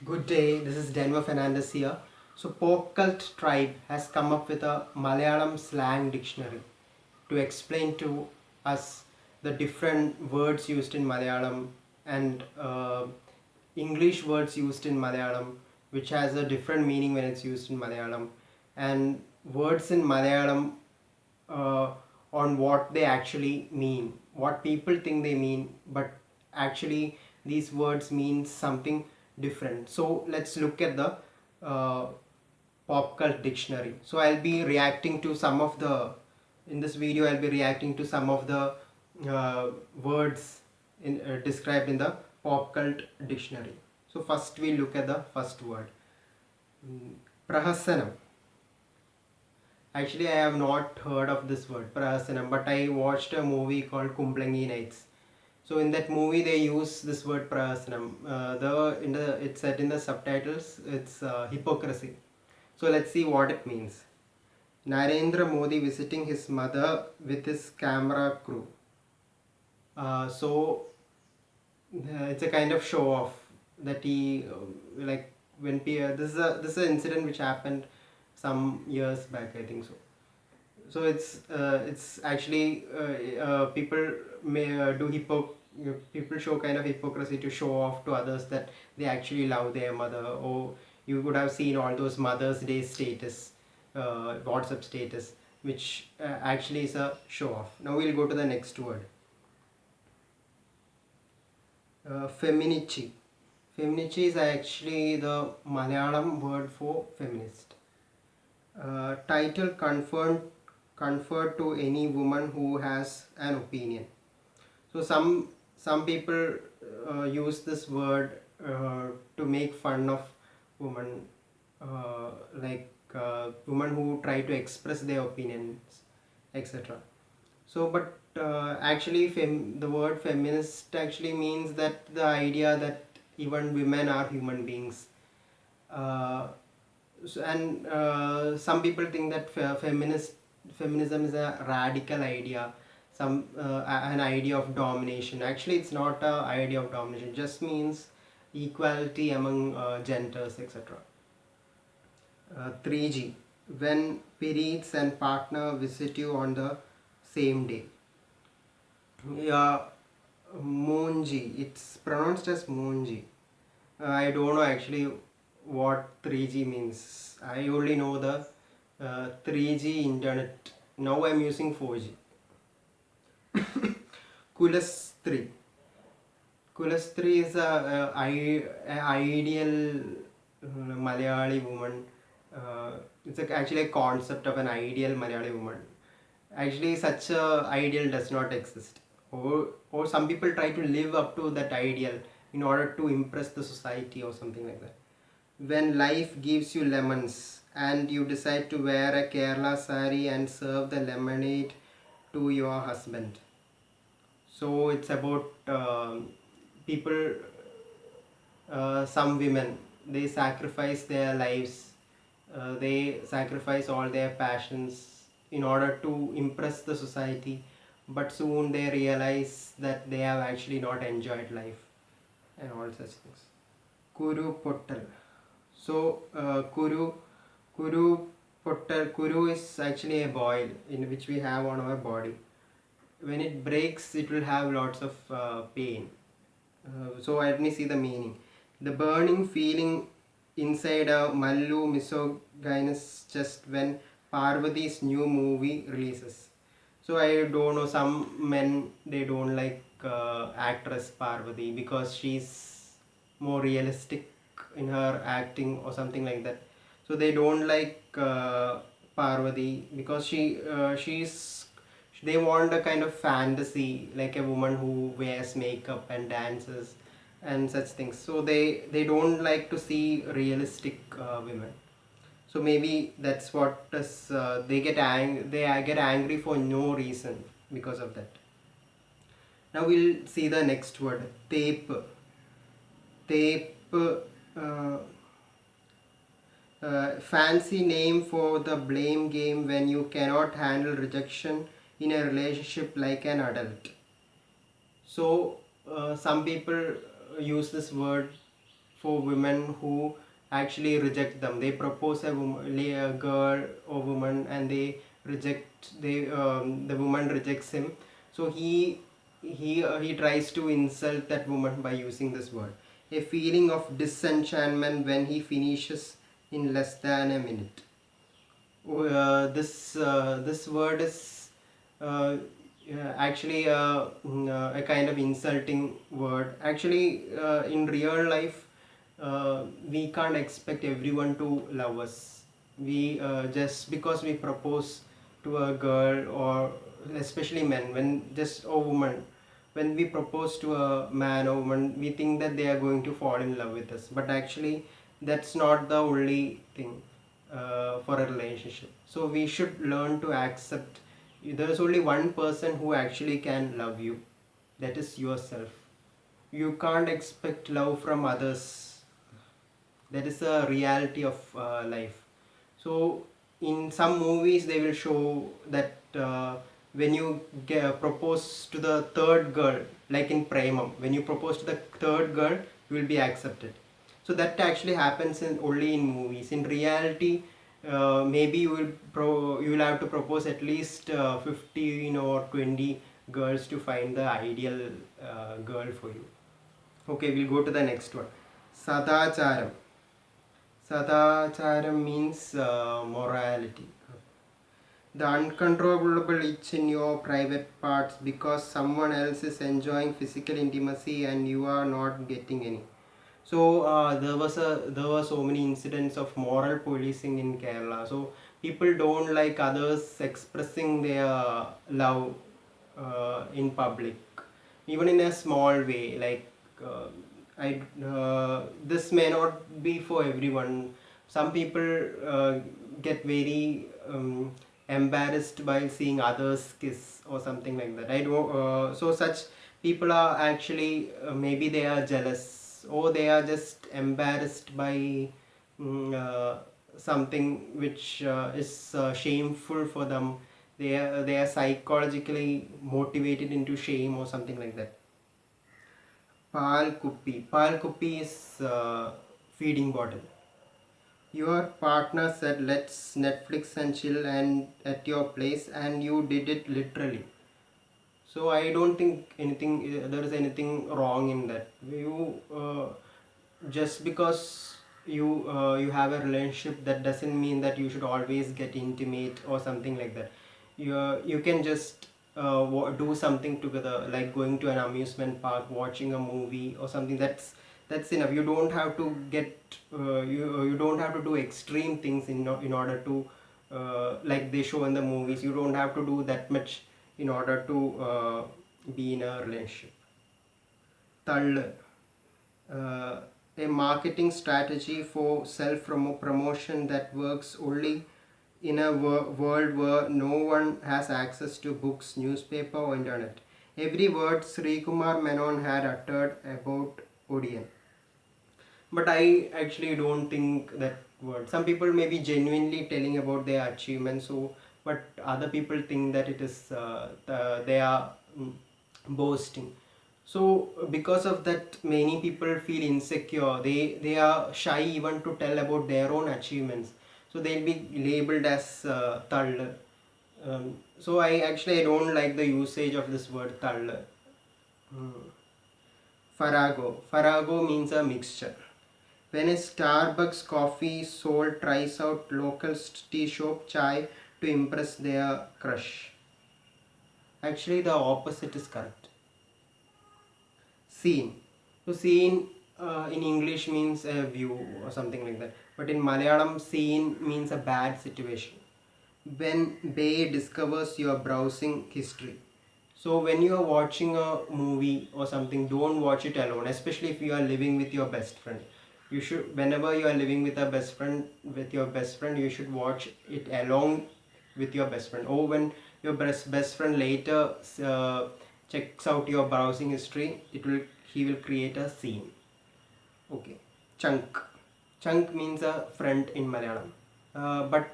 Good day, this is Denver Fernandez here. So, Pop Cult Tribe has come up with a Malayalam slang dictionary to explain to us the different words used in Malayalam and English words used in Malayalam, which has a different meaning when it's used in Malayalam, and words in Malayalam uh, on what they actually mean, what people think they mean, but actually these words mean something different. So let's look at the uh, pop cult dictionary. So I'll be reacting to some of the in this video I'll be reacting to some of the words described in the pop cult dictionary. So first we look at the first word. Prahasanam. Actually, I have not heard of this word, Prahasanam, but I watched a movie called Kumblangi Nights. So in that movie, they use this word Prahasanam. It's said in the subtitles. It's hypocrisy. So let's see what it means. Narendra Modi visiting his mother with his camera crew. It's a kind of show off that he like when this is an incident which happened some years back, I think so. So it's actually people may people show kind of hypocrisy to show off to others that they actually love their mother. Or you would have seen all those Mother's Day status, WhatsApp status, which actually is a show off. Now we'll go to the next word. Feminici. Feminici is actually the Malayalam word for feminist. Title conferred to any woman who has an opinion. So some people use this word to make fun of women, women who try to express their opinions, etc. So, but actually, the word feminist actually means that the idea that even women are human beings. Some people think that feminism is a radical idea, an idea of domination. Actually, it's not an idea of domination. It just means equality among genders, etc. 3G, when periods and partner visit you on the same day. Yeah, Moonji. It's pronounced as Moonji. I don't know actually what 3G means. I only know the 3G internet. Now I'm using 4G. Kulastri. Kulastri is a ideal Malayali woman. It's actually a concept of an ideal Malayali woman. Actually, such a ideal does not exist. Or some people try to live up to that ideal in order to impress the society or something like that. When life gives you lemons and you decide to wear a Kerala sari and serve the lemonade to your husband. So it's about people, some women, they sacrifice their lives, they sacrifice all their passions in order to impress the society, but soon they realize that they have actually not enjoyed life and all such things. Kuru Pottal. So, Kuru is actually a boil in which we have on our body. When it breaks, it will have lots of pain. So let me see the meaning. The burning feeling inside a Mallu misogynist chest when Parvati's new movie releases. So I don't know, some men they don't like actress Parvati because she's more realistic in her acting or something like that. So they don't like Parvati because they want a kind of fantasy, like a woman who wears makeup and dances and such things. So they don't like to see realistic women. So maybe that's what is they get angry for no reason because of that. Now we'll see the next word, tape. Tape. Fancy name for the blame game when you cannot handle rejection in a relationship like an adult. So some people use this word for women who actually reject them. They propose a girl or woman, and the woman rejects him. So he tries to insult that woman by using this word. A feeling of disenchantment when he finishes in less than a minute. This word is uh, actually a kind of insulting word. Actually, in real life, we can't expect everyone to love us. We just because we propose to a girl, or especially men, when just a woman, when we propose to a man or woman, we think that they are going to fall in love with us. But actually, that's not the only thing for a relationship. So we should learn to accept there is only one person who actually can love you, that is yourself. You can't expect love from others. That is the reality of life. So in some movies they will show that when you propose to the third girl, like in Premam, when you propose to the third girl, you will be accepted. So that actually happens only in movies. In reality, maybe you will have to propose at least 15 or 20 girls to find the ideal girl for you. Okay, we'll go to the next one. Sadacharam. Sadacharam means morality. The uncontrollable itch in your private parts because someone else is enjoying physical intimacy and you are not getting any. So there were so many incidents of moral policing in Kerala. So people don't like others expressing their love in public, even in a small way. Like this may not be for everyone. Some people get very embarrassed by seeing others kiss or something like that. I don't. So such people are actually maybe they are jealous, or they are just embarrassed by something which is shameful for them. They are psychologically motivated into shame or something like that. Pal Kuppi. Pal Kuppi is feeding bottle. Your partner said let's Netflix and chill and at your place, and you did it literally. So I don't think there is anything wrong in that. You just because you have a relationship, that doesn't mean that you should always get intimate or something like that. You can just do something together, like going to an amusement park, watching a movie or something. That's enough. You don't have to you don't have to do extreme things in order to like they show in the movies. You don't have to do that much in order to be in a relationship. Third, a marketing strategy for self promotion that works only in a world where no one has access to books, newspaper, or internet. Every word Sri Kumar Menon had uttered about Odion. But I actually don't think that word. Some people may be genuinely telling about their achievements, so but other people think that it is they are boasting. So because of that, many people feel insecure. They are shy even to tell about their own achievements. So they'll be labeled as thall. So I don't like the usage of this word thall. Farago. Farago means a mixture. When a Starbucks coffee sold tries out local tea shop chai to impress their crush. Actually, the opposite is correct. Scene. So, scene in English means a view or something like that. But in Malayalam, scene means a bad situation. When Bay discovers your browsing history. So when you are watching a movie or something, don't watch it alone, especially if you are living with your best friend. You should, whenever you are living with your best friend, you should watch it along with your best friend. Or when your best friend later checks out your browsing history, he will create a scene. Okay. Chunk. Chunk means a friend in Malayalam. But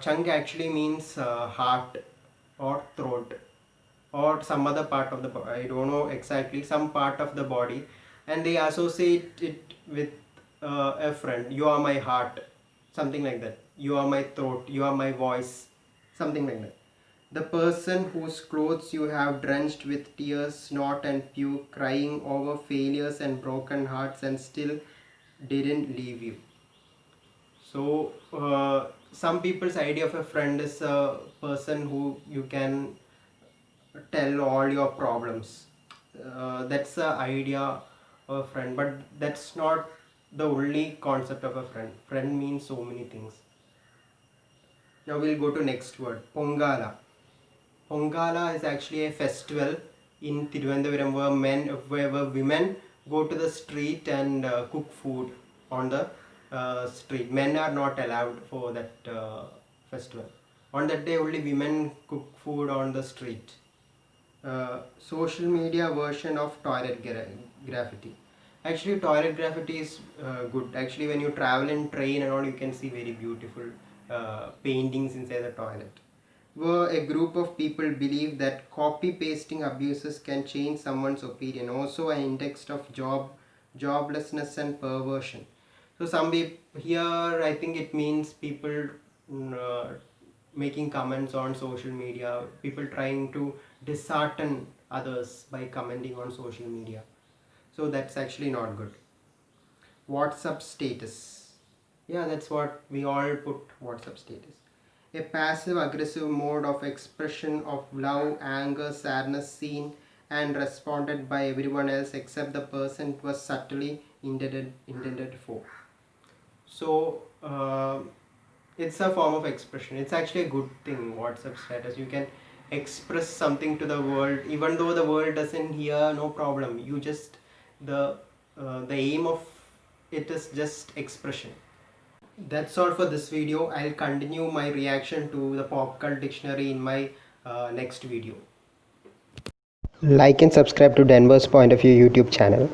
chunk actually means heart or throat or some other part of the body. I don't know exactly, some part of the body, and they associate it with a friend, you are my heart, something like that. You are my throat, you are my voice, something like that. The person whose clothes you have drenched with tears, snot, and puke, crying over failures and broken hearts, and still didn't leave you. So, some people's idea of a friend is a person who you can tell all your problems. That's the idea of a friend, but that's not the only concept of a friend. Friend means so many things. Now we'll go to next word, Pongala. Pongala is actually a festival in Thiruvananthapuram where women go to the street and cook food on the street. Men are not allowed for that festival. On that day, only women cook food on the street. Social media version of toilet graffiti. Actually, toilet graffiti is good. Actually, when you travel in train and all, you can see very beautiful paintings inside the toilet. Where a group of people believe that copy pasting abuses can change someone's opinion. Also, an index of joblessness and perversion. So some people here, I think it means people making comments on social media, people trying to dishearten others by commenting on social media. So that's actually not good. WhatsApp status. Yeah, that's what we all put, WhatsApp status. A passive aggressive mode of expression of love, anger, sadness seen and responded by everyone else except the person it was subtly intended for. So it's a form of expression. It's actually a good thing, WhatsApp status. You can express something to the world, even though the world doesn't hear, no problem. You just the aim of it is just expression. That's all for this video. I'll continue my reaction to the pop cult dictionary in my next video. Like and subscribe to Denver's Point of View YouTube channel.